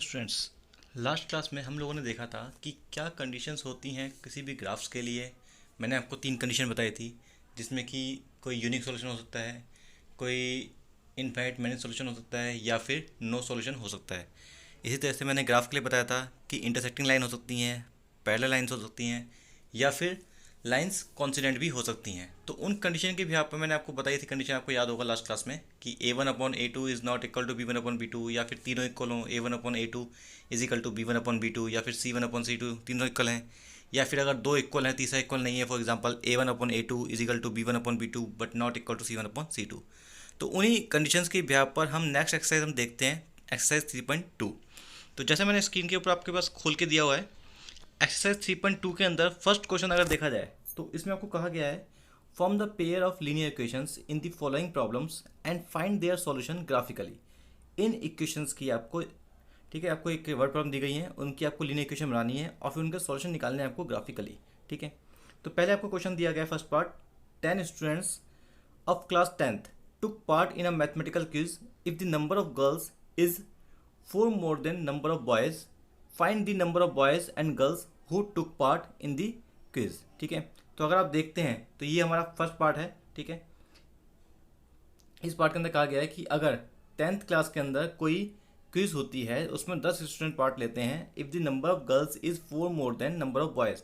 Students, last class में हम लोगों ने देखा था कि क्या कंडीशंस होती हैं किसी भी ग्राफ्स के लिए। मैंने आपको 3 कंडीशन बताई थी, जिसमें कि कोई यूनिक सॉल्यूशन हो सकता है, कोई इनफाइनाइट मैनी सॉल्यूशन हो सकता है, या फिर नो सॉल्यूशन हो सकता है। इसी तरह से मैंने ग्राफ के लिए बताया था कि इंटरसेक्टिंग लाइन हो सकती हैं, पैरेलल लाइन्स हो सकती हैं, या फिर लाइंस कॉन्सिडेंट भी हो सकती हैं। तो उन कंडीशन की भी आप मैंने आपको बताई थी कंडीशन, आपको याद होगा लास्ट क्लास में, कि A1/A2 is not equal to B1/B2, या फिर तीनों इक्वल हों, A1/A2 is equal to B1/B2, या फिर C1/C2 तीनों इक्वल हैं, या फिर अगर दो इक्वल हैं तीसरा इक्वल नहीं है, for example A1/A2 is equal to B1/B2 but not equal to C1/C2। तो उन्हीं कंडीशंस के बिहाव पर हम नेक्स्ट एक्सरसाइज हम देखते हैं, एक्सरसाइज 3.2। तो जैसे मैंने स्क्रीन के ऊपर आपके पास खोल के दिया हुआ है, एक्सरसाइज 3.2 के अंदर फर्स्ट क्वेश्चन अगर देखा जाए तो इसमें आपको कहा गया है, form the pair of linear equations in the following problems and find their solution graphically. In equations की आपको, ठीक है, आपको एक वर्ड प्रॉब्लम दी गई है, उनकी आपको लीनियर इक्वेशन बनानी है और फिर उनका सॉल्यूशन निकालने हैं आपको ग्राफिकली। ठीक है, तो पहले आपको क्वेश्चन दिया गया है, first part, 10 students of class 10th took part in a mathematical quiz. If the number of girls is 4 more than number of boys, find the number of boys and girls who took part in the quiz. ठीक है, तो अगर आप देखते हैं तो ये हमारा फर्स्ट पार्ट है। ठीक है, इस पार्ट के अंदर कहा गया है कि अगर 10th क्लास के अंदर कोई क्विज होती है, उसमें 10 स्टूडेंट पार्ट लेते हैं, if the number of girls is 4 more than number of boys,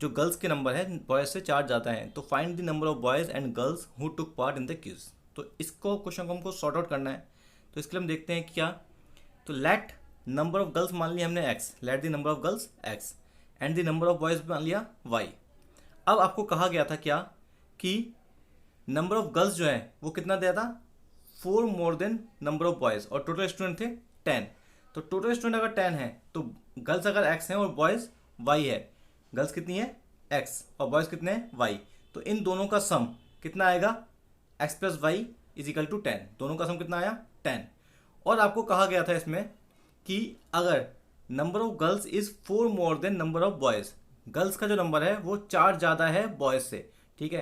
जो गर्ल्स के नंबर है बॉयज़ से 4 ज़्यादा हैं, तो find the number of boys and girls who took part in the quiz. तो इसको क्वेश्चन को हमको सॉर्ट आउट करना है। तो इसके लिए हम देखते हैं क्या, तो लेट नंबर ऑफ गर्ल्स मान लिया हमने x, let the number of girls x and the number of boys मान लिया y। अब आपको कहा गया था क्या कि नंबर ऑफ गर्ल्स जो है वो कितना दिया था, 4 more than number of boys, और टोटल स्टूडेंट थे 10। तो टोटल स्टूडेंट अगर 10 है तो गर्ल्स अगर x हैं और बॉयज़ y है, गर्ल्स कितनी है x और बॉयज़ कितने हैं y, तो इन दोनों का सम कितना आएगा, x plus Y is equal to 10। दोनों का सम कितना आया, 10। और आपको कहा गया था इसमें कि अगर number of girls is 4 more than number of boys, girls का जो नंबर है वो 4 ज़्यादा है बॉयज़ से। ठीक है,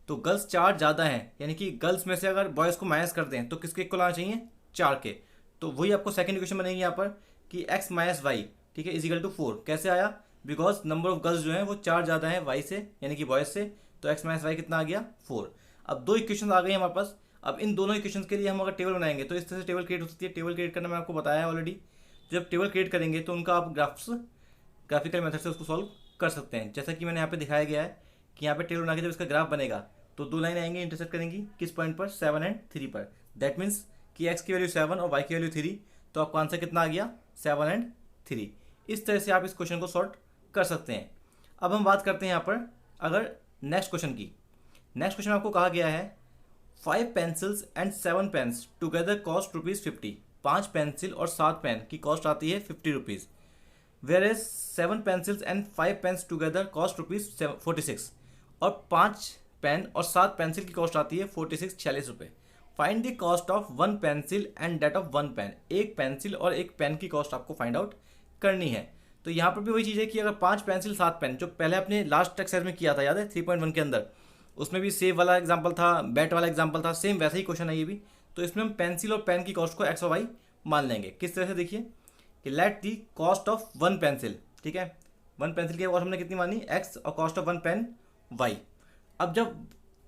तो गर्ल्स 4 ज़्यादा हैं, यानी कि गर्ल्स में से अगर बॉयज़ को माइनस कर दें तो किसके इक्वल आना चाहिए, 4 के। तो वही आपको सेकंड इक्वेशन बनेगी यहाँ पर कि x माइनस वाई, ठीक है, इज इक्वल टू 4। कैसे आया, बिकॉज नंबर ऑफ गर्ल्स जो है वो 4 ज़्यादा है y से, यानी कि बॉयज़ से, तो x माइनस वाई कितना आ गया, 4। अब दो इक्वेशन आ गई हमारे पास। अब इन दोनों इक्वेशन के लिए हम अगर टेबल बनाएंगे तो इस तरह से टेबल क्रिएट हो सकती है। टेबल क्रिएट करना मैं आपको बताया है ऑलरेडी। जब टेबल क्रिएट करेंगे तो उनका आप ग्राफिकल मेथड से उसको सॉल्व कर सकते हैं। जैसा कि मैंने यहाँ पे दिखाया गया है कि यहाँ पे टेबल बना के जब इसका ग्राफ बनेगा तो दो लाइन आएंगी, इंटरसेक्ट करेंगी किस पॉइंट पर, 7 एंड 3 पर। दैट मीन्स कि x की वैल्यू 7 और y की वैल्यू 3, तो आपका आंसर कितना आ गया, 7 एंड 3। इस तरह से आप इस क्वेश्चन को सॉल्व कर सकते हैं। अब हम बात करते हैं यहाँ पर अगर नेक्स्ट क्वेश्चन की। नेक्स्ट क्वेश्चन आपको कहा गया है 5 pencils and 7 pens together cost ₹50। 5 pencil और 7 पेन की कॉस्ट आती है ₹50, whereas 7 pencils and 5 pens together cost ₹46। और 5 पेन और 7 पेंसिल की कॉस्ट आती है 46 find the cost of 1 pencil and that of 1 pen. एक पेंसिल और एक पेन की कॉस्ट आपको फाइंड आउट करनी है। तो यहाँ पर भी वही चीज़ है कि अगर 5 पेंसिल 7 पेन, जो पहले अपने लास्ट एक्सरसाइज में किया था, याद है 3.1 के अंदर, उसमें भी सेव वाला एग्जाम्पल था, बैट वाला एग्जाम्पल था, सेम वैसा ही क्वेश्चन है ये भी। तो इसमें हम पेंसिल और पेन की कॉस्ट को x और y मान लेंगे। किस तरह से, देखिए कि let the cost of 1 pencil, ठीक है, 1 पेंसिल की कॉस्ट हमने कितनी मानी, x, और कॉस्ट ऑफ 1 पेन y। अब जब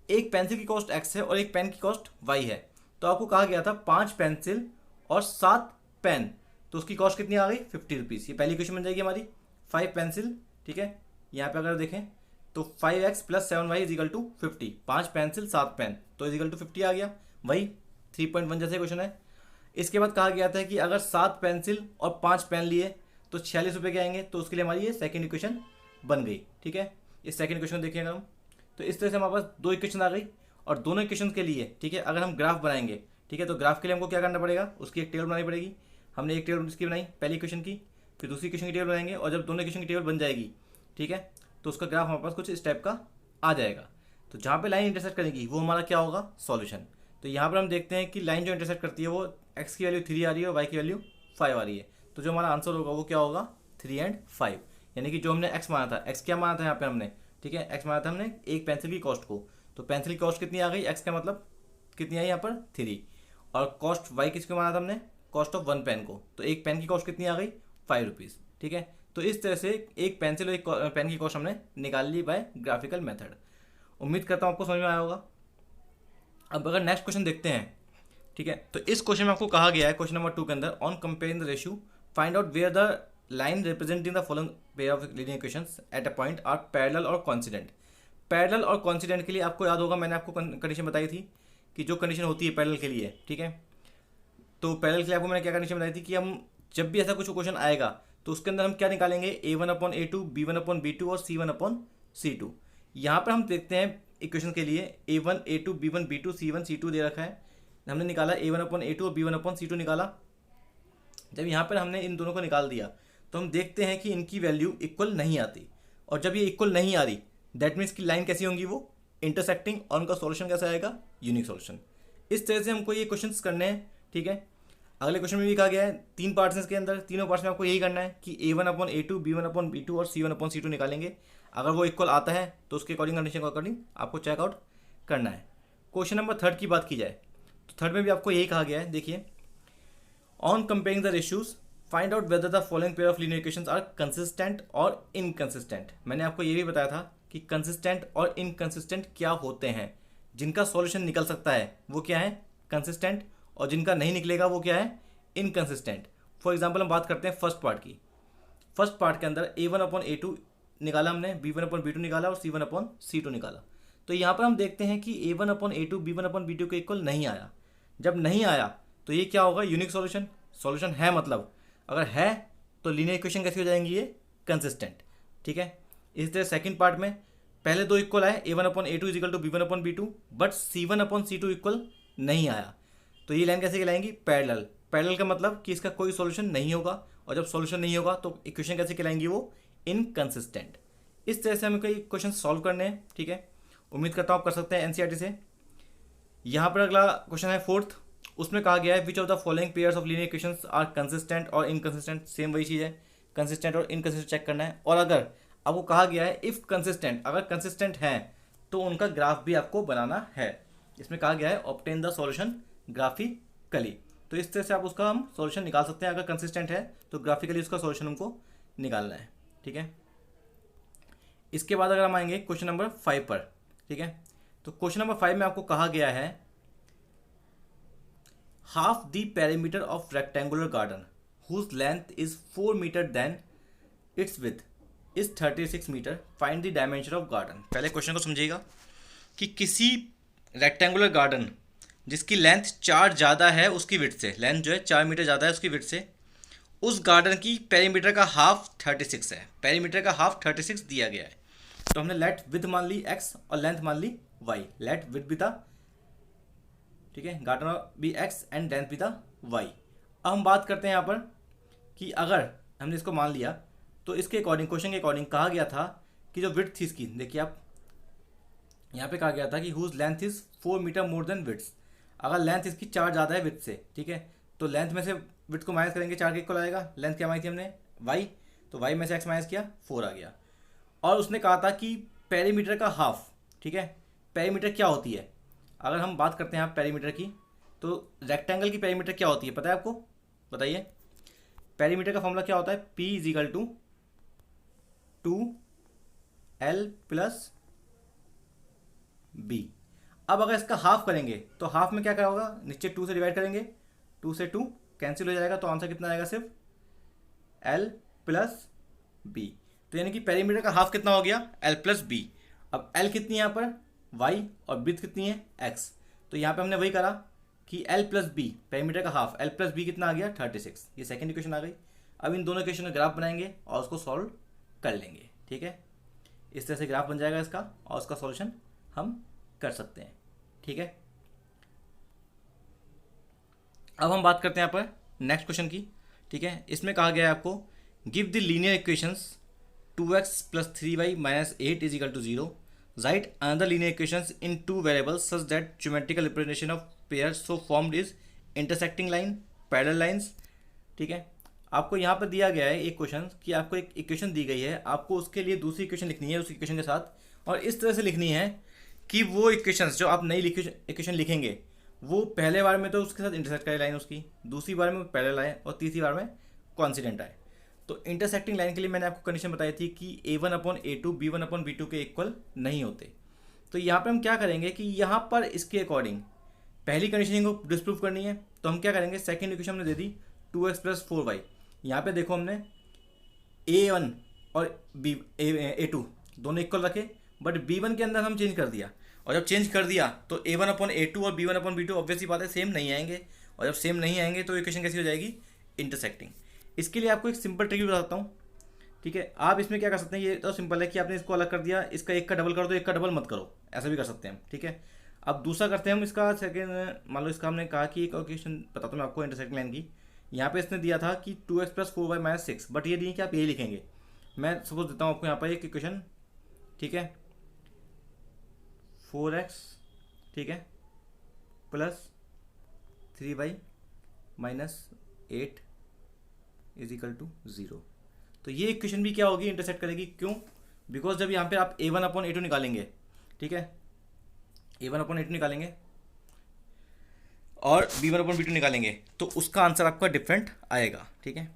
एक पेंसिल की कॉस्ट x है और एक पेन की कॉस्ट y है, तो आपको कहा गया था 5 पेंसिल और 7 पेन, तो उसकी कॉस्ट कितनी आ गई, ₹50। ये पहली क्वेश्चन बन जाएगी हमारी। 5 पेंसिल, ठीक है, यहाँ पे अगर देखें तो 5x plus 7y is equal to 50। 5 pencil 7 pen तो इज इक्वल टू 50 आ गया, वही 3.1 जैसे क्वेश्चन है। इसके बाद कहा गया था कि अगर 7 पेंसिल और 5 पेन लिए तो ₹46 के आएंगे, तो उसके लिए हमारी ये सेकेंड इक्वेशन बन गई। ठीक है, इस सेकेंड इक्वेशन देखिए अगर हम, तो इस तरह से हमारे पास दो इक्वेशन आ गई। और दोनों इक्वेशन के लिए, ठीक है, अगर हम ग्राफ बनाएंगे, ठीक है, तो ग्राफ के लिए हमको क्या करना पड़ेगा, उसकी एक टेबल बनानी पड़ेगी। हमने एक टेबल इसकी बनाई पहली इक्वेशन की, फिर दूसरी इक्वेशन की टेबल बनाएंगे, और जब दोनों इक्वेशन की टेबल बन जाएगी, ठीक है, तो उसका ग्राफ हमारे पास कुछ इस टाइप का आ जाएगा। तो जहाँ पे लाइन इंटरसेक्ट करेगी वो हमारा क्या होगा, सॉल्यूशन। तो यहाँ पर हम देखते हैं कि लाइन जो इंटरसेक्ट करती है वो x की वैल्यू 3 आ रही है और y की वैल्यू 5 आ रही है। तो जो हमारा आंसर होगा वो क्या होगा, 3 एंड 5। यानी कि जो हमने x माना था, x क्या माना था यहाँ पे हमने, ठीक है, x माना था हमने एक पेंसिल की कॉस्ट को, तो पेंसिल की कॉस्ट कितनी आ गई, x का मतलब कितनी आई यहाँ पर 3, और कॉस्ट y किसको माना था हमने कॉस्ट ऑफ वन पेन को, तो एक पेन की कॉस्ट कितनी आ गई, 5 रुपीज़। ठीक है, तो इस तरह से एक पेंसिल और एक पेन की कॉस्ट हमने निकाल ली बाय ग्राफिकल मेथड। उम्मीद करता हूँ आपको समझ में आया होगा। अब अगर नेक्स्ट क्वेश्चन देखते हैं, ठीक है, तो इस क्वेश्चन में आपको कहा गया है क्वेश्चन नंबर 2 के अंदर, on comparing the ratio find out where the line representing the following pair of linear equations at a point are parallel और कॉन्सिडेंट। पैरेलल और कॉन्सिडेंट के लिए आपको याद होगा, मैंने आपको कंडीशन बताई थी कि जो कंडीशन होती है पैरेलल के लिए, ठीक है, तो पैरेलल के लिए आपको मैंने क्या कंडीशन बताई थी कि हम जब भी ऐसा कुछ क्वेश्चन आएगा तो उसके अंदर हम क्या निकालेंगे, a1/a2, b1/b2 और c1/c2। यहाँ पर हम देखते हैं इक्वेशन के लिए a1, a2, b1, b2, c1, c2 दे रखा है, हमने निकाला a1/a2 और b1/c2 निकाला। जब यहाँ पर हमने इन दोनों को निकाल दिया तो हम देखते हैं कि इनकी वैल्यू इक्वल नहीं आती, और जब ये इक्वल नहीं आ रही दैट मीन्स की लाइन कैसी होंगी, वो इंटरसेक्टिंग, और उनका सॉल्यूशन कैसा आएगा, यूनिक सॉल्यूशन। इस तरह से हमको ये क्वेश्चंस करने हैं। ठीक है, अगले क्वेश्चन में भी कहा गया है 3 पार्ट्स हैं इसके अंदर, तीनों पार्ट्स में आपको यही करना है कि a1/a2, b1/b2 और c1/c2 निकालेंगे। अगर वो इक्वल आता है तो उसके अकॉर्डिंग कंडीशन के अकॉर्डिंग आपको चेकआउट करना है। क्वेश्चन नंबर 3 की बात की जाए तो 3 में भी आपको यही कहा गया है, देखिए, on comparing the ratios find out whether the following pair of linear equations are consistent और इनकंसिस्टेंट। मैंने आपको ये भी बताया था कि कंसिस्टेंट और इनकंसिस्टेंट क्या होते हैं। जिनका सॉल्यूशन निकल सकता है वो क्या है, कंसिस्टेंट, और जिनका नहीं निकलेगा वो क्या है, इनकंसिस्टेंट। फॉर एग्जांपल हम बात करते हैं फर्स्ट पार्ट की। फर्स्ट पार्ट के अंदर a1/a2 निकाला हमने, b1/b2 निकाला और c1/c2 निकाला। तो यहाँ पर हम देखते हैं कि a1/a2 b1/b2 के इक्वल नहीं आया। जब नहीं आया तो ये क्या होगा, यूनिक सॉल्यूशन। सॉल्यूशन है मतलब, अगर है तो लीनियर इक्वेशन कैसी हो जाएंगी, ये कंसिस्टेंट। ठीक है, इस तरह सेकंड पार्ट में पहले दो इक्वल आए, a1/a2 equal to b1/b2, but c1/c2 equal नहीं आया, तो ये लाइन कैसे कहलाएंगी, पैरेलल। पैरेलल का मतलब कि इसका कोई सॉल्यूशन नहीं होगा, और जब सॉल्यूशन नहीं होगा तो इक्वेशन कैसे कहलाएंगी, वो इनकंसिस्टेंट। इस तरह से हमें कोई क्वेश्चन सॉल्व करने हैं। ठीक है, उम्मीद करता हूँ आप कर सकते हैं एनसीईआरटी से। यहाँ पर अगला क्वेश्चन है 4th, उसमें कहा गया है which of the following pairs of linear equations are consistent और इनकंसिस्टेंट। सेम वही चीज़ है, कंसिस्टेंट और इनकंसिस्टेंट चेक करना है। और अगर आपको कहा गया है इफ़ कंसिस्टेंट, अगर कंसिस्टेंट है तो उनका ग्राफ भी आपको बनाना है। इसमें कहा गया है ऑब्टेन द सॉल्यूशन ग्राफिकली, तो इस तरह से आप उसका हम सॉल्यूशन निकाल सकते हैं। अगर कंसिस्टेंट है तो ग्राफिकली उसका सॉल्यूशन हमको निकालना है। ठीक है, इसके बाद अगर हम आएंगे क्वेश्चन नंबर 5 पर। ठीक है, तो क्वेश्चन नंबर 5 में आपको कहा गया है half the perimeter of rectangular garden whose length is 4 metre then its width is 36 metre, find the dimension of garden. पहले क्वेश्चन को समझिएगा कि किसी रेक्टेंगुलर गार्डन जिसकी लेंथ 4 ज़्यादा है उसकी विड्थ से, लेंथ जो है 4 मीटर ज़्यादा है उसकी विड्थ से, उस गार्डन की पेरीमीटर का हाफ 36 है। पेरीमीटर का हाफ 36 दिया गया है, तो हमने लेट विड्थ मान ली x और लेंथ मान ली y। लेट विड्थ भी था, ठीक है, गार्डन भी x एंड लेंथ भी था y। अब हम बात करते हैं यहाँ पर कि अगर हमने इसको मान लिया तो इसके अकॉर्डिंग, क्वेश्चन के अकॉर्डिंग कहा गया था कि जो विड्थ थी इसकी, देखिए आप यहाँ पे कहा गया था कि whose length is 4 metre more than width. अगर लेंथ इसकी 4 ज़्यादा है विड्थ से, ठीक है, तो लेंथ में से विड्थ को माइनस करेंगे, 4 के इक्वल आएगा। लेंथ क्या मानी थी हमने, y, तो y में से x माइनस किया, 4 आ गया। और उसने कहा था कि पेरीमीटर का हाफ, ठीक है, पेरीमीटर क्या होती है, अगर हम बात करते हैं यहाँ पेरीमीटर की, तो रेक्टेंगल की पेरीमीटर क्या होती है पता है आपको, बताइए। पेरीमीटर का फॉर्मूला क्या होता है, P = 2L + B। अब अगर इसका हाफ करेंगे तो हाफ में क्या क्या होगा, नीचे 2 से डिवाइड करेंगे, 2 से 2 कैंसिल हो जाएगा, तो आंसर कितना आएगा, सिर्फ L + B। तो यानी कि पेरीमीटर का हाफ कितना हो गया, L + B। अब L कितनी है यहाँ पर, y, और विड्थ कितनी है, x। तो यहाँ पे हमने वही करा कि L + B, पेरीमीटर का हाफ, L + B कितना आ गया, 36। ये सेकंड इक्वेशन आ गई। अब इन दोनों इक्वेशन का ग्राफ बनाएंगे और उसको सॉल्व कर लेंगे। ठीक है, इस तरह से ग्राफ बन जाएगा इसका, और उसका सॉल्यूशन हम कर सकते हैं। ठीक है, अब हम बात करते हैं यहाँ पर नेक्स्ट क्वेश्चन की। ठीक है, इसमें कहा गया है आपको give the linear equations 2x + 3y - 8 = 0, right another linear equations in 2 variables such that geometrical representation of pair so formed is intersecting line, parallel lines. ठीक है, आपको यहाँ पर दिया गया है एक क्वेश्चन कि आपको एक इक्वेशन दी गई है, आपको उसके लिए दूसरी इक्वेशन लिखनी है उस इक्वेशन के साथ, और इस तरह से लिखनी है कि वो इक्वेशंस जो आप नई इक्वेशन लिखेंगे वो पहले बार में तो उसके साथ इंटरसेक्ट करे लाइन उसकी, दूसरी बार में वो पैरेलल आए और तीसरी बार में कॉन्सिडेंट आए। तो इंटरसेक्टिंग लाइन के लिए मैंने आपको कंडीशन बताई थी कि A1/A2 B1/B2 के इक्वल नहीं होते। तो यहाँ पे हम क्या करेंगे कि यहाँ पर इसके अकॉर्डिंग पहली कंडीशन को डिस्प्रूव करनी है, तो हम क्या करेंगे, सेकेंड इक्वेशन हमने दे दी 2x + 4y। यहाँ पे देखो हमने A1 और A2 दोनों इक्वल रखे, बट B1 के अंदर हम चेंज कर दिया, और जब चेंज कर दिया तो A1/A2 और B1/B2 ऑब्वियसली बात है सेम नहीं आएंगे, और जब सेम नहीं आएंगे तो इक्वेशन कैसी हो जाएगी, इंटरसेक्टिंग। इसके लिए आपको एक सिंपल ट्रिक बताता हूँ, ठीक है। आप इसमें क्या कर सकते हैं, ये तो सिंपल है कि आपने इसको अलग कर दिया, इसका एक का डबल कर दो, एक का डबल मत करो, ऐसा भी कर सकते हैं हम, ठीक है। अब दूसरा करते हैं हम इसका सेकेंड, मान लो इसका हमने कहा कि एक इक्वेशन बताता हूँ मैं आपको इंटरसेक्टिंग लाइन की। यहाँ पे इसने दिया था कि 2x + 4y - 6, बट ये नहीं कि आप यही लिखेंगे। मैं सपोज देता हूँ आपको यहाँ पर एक इक्वेशन, ठीक है, 4x, ठीक है, प्लस 3y - 8 = 0। तो ये इक्वेशन भी क्या होगी, इंटरसेक्ट करेगी। क्यों? बिकॉज जब यहाँ पे आप A1/A2 निकालेंगे, ठीक है, A1/A2 निकालेंगे और B1/B2 निकालेंगे, तो उसका आंसर आपका डिफरेंट आएगा, ठीक है।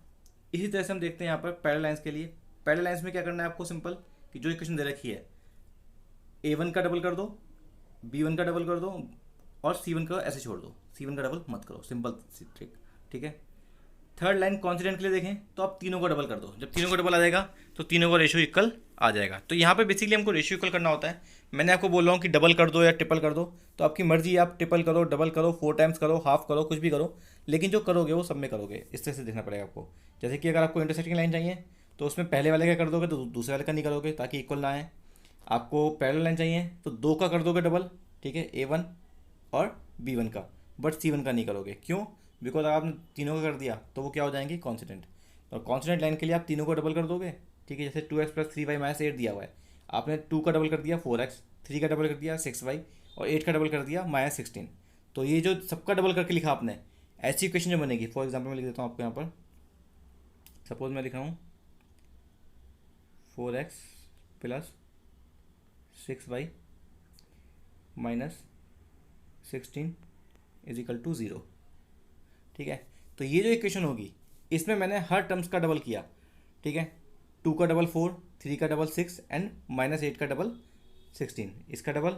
इसी तरह से हम देखते हैं यहाँ पर पैरेलल लाइंस के लिए। पैरेलल लाइंस में क्या करना है आपको, सिंपल, कि जो इक्वेशन दे रखी है A1 का डबल कर दो, B1 का डबल कर दो, और C1 का ऐसे छोड़ दो, C1 का डबल मत करो, सिंपल सी ट्रिक, ठीक है। थर्ड लाइन कॉन्सिडेंट के लिए देखें तो आप तीनों को डबल कर दो, जब तीनों को डबल आ जाएगा तो तीनों का रेशियो इक्वल आ जाएगा। तो यहाँ पे बेसिकली हमको रेशियो इक्वल करना होता है। मैंने आपको बोल रहा हूँ कि डबल कर दो या ट्रिपल कर दो, तो आपकी मर्जी है, आप ट्रिपल करो, डबल करो, 4 टाइम्स करो, हाफ करो, कुछ भी करो, लेकिन जो करोगे वो सब में करोगे, इस तरह से देखना पड़ेगा आपको। जैसे कि अगर आपको इंटरसेक्टिंग लाइन चाहिए तो उसमें पहले वाले का कर दोगे तो दूसरे वाले का नहीं करोगे, ताकि इक्वल ना आए। आपको पैरेलल लाइन चाहिए तो 2 का कर दोगे डबल, ठीक है, A1 और B1 का, बट C1 का नहीं करोगे। क्यों? बिकॉज अगर आपने तीनों का कर दिया तो वो क्या हो जाएंगे, कॉन्सिडेंट। तो कॉन्सिडेंट लाइन के लिए आप तीनों को डबल कर दोगे, ठीक है। जैसे 2x + 3y - 8 दिया हुआ है, आपने 2 का डबल कर दिया 4x, 3 का डबल कर दिया 6y, और 8 का डबल कर दिया -16। तो ये जो सबका डबल करके लिखा आपने, ऐसी इक्वेशन जो बनेगी, फॉर एग्जाम्पल मैं लिख देता हूँ आपको यहाँ पर, सपोज मैं लिख रहा हूँ 4x + 6y - 16 = 0, ठीक है। तो ये जो इक्वेशन होगी, इसमें मैंने हर टर्म्स का डबल किया, ठीक है। 2 का डबल 4, 3 का डबल 6 एंड -8 का डबल 16, इसका डबल,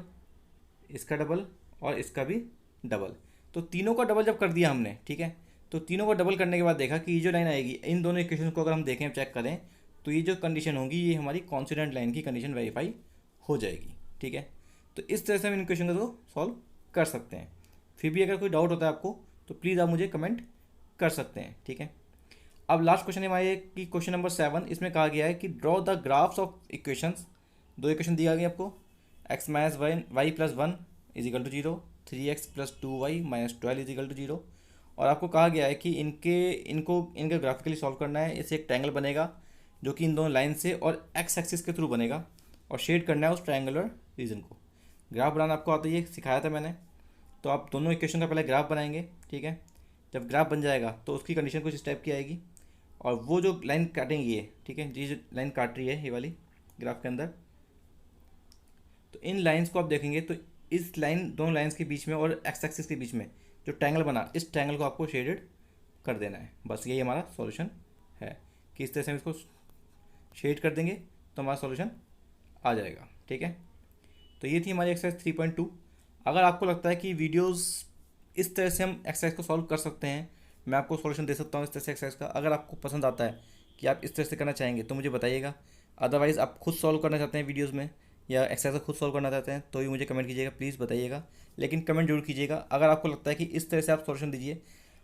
इसका डबल और इसका भी डबल। तो तीनों का डबल जब कर दिया हमने, ठीक है, तो तीनों का डबल करने के बाद देखा कि ये जो लाइन आएगी, इन दोनों इक्वेशन को अगर हम देखें, चेक करें, तो ये जो कंडीशन होगी ये हमारी कॉन्सिडेंट लाइन की कंडीशन वेरीफाई हो जाएगी, ठीक है। तो इस तरह से हम इन क्वेश्चन को सॉल्व कर सकते हैं। फिर भी अगर कोई डाउट होता है आपको तो प्लीज़ आप मुझे कमेंट कर सकते हैं, ठीक है। अब लास्ट क्वेश्चन हमारे कि क्वेश्चन नंबर 7, इसमें कहा गया है कि draw the graphs of equations. 2 equation दिया गया आपको, x - y + 1 = 0, 3x + 2y - 12 = 0, और आपको कहा गया है कि इनके ग्राफिकली सॉल्व करना है। इससे एक ट्रायंगल बनेगा जो कि इन दोनों लाइन से और x एक्सिस के थ्रू बनेगा, और शेड करना है उस ट्रायंगुलर रीजन को। ग्राफ बनाना आपको आता है, ये सिखाया था मैंने। तो आप दोनों इक्वेशन का पहले ग्राफ बनाएंगे, ठीक है। जब ग्राफ बन जाएगा तो उसकी कंडीशन कुछ इस टाइप की आएगी, और वो जो लाइन काटेंगी ये, ठीक है, जी जो लाइन काट रही है ये वाली ग्राफ के अंदर, तो इन लाइंस को आप देखेंगे तो इस लाइन, दोनों लाइंस के बीच में और एक्स एक्सिस के बीच में जो ट्रायंगल बना, इस ट्रायंगल को आपको शेडेड कर देना है। बस यही हमारा सॉल्यूशन है कि इस तरह से हम इसको शेड कर देंगे तो हमारा सॉल्यूशन आ जाएगा, ठीक है। तो ये थी हमारी एक्सरसाइज 3.2। अगर आपको लगता है कि वीडियोस इस तरह से हम एक्सरसाइज को सॉल्व कर सकते हैं, मैं आपको सॉल्यूशन दे सकता हूँ इस तरह से एक्सरसाइज का, अगर आपको पसंद आता है कि आप इस तरह से करना चाहेंगे तो मुझे बताइएगा। अदरवाइज़ आप खुद सॉल्व करना चाहते हैं वीडियोज़ में, या एक्सरसाइज को खुद सॉल्व करना चाहते हैं, तो भी मुझे कमेंट कीजिएगा, प्लीज़ बताइएगा। लेकिन कमेंट जरूर कीजिएगा अगर आपको लगता है कि इस तरह से आप सॉल्यूशन दीजिए।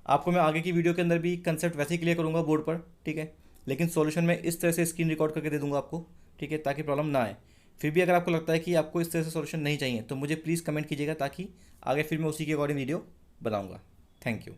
आपको मैं आगे की वीडियो के अंदर भी कंसेप्ट वैसे ही क्लियर करूँगा बोर्ड पर, ठीक है, लेकिन सॉल्यूशन में इस तरह से स्क्रीन रिकॉर्ड करके दे दूँगा आपको, ठीक है, ताकि प्रॉब्लम ना आए। फिर भी अगर आपको लगता है कि आपको इस तरह से सॉल्यूशन नहीं चाहिए तो मुझे प्लीज़ कमेंट कीजिएगा, ताकि आगे फिर मैं उसी के अकॉर्डिंग वीडियो बनाऊँगा। Thank you.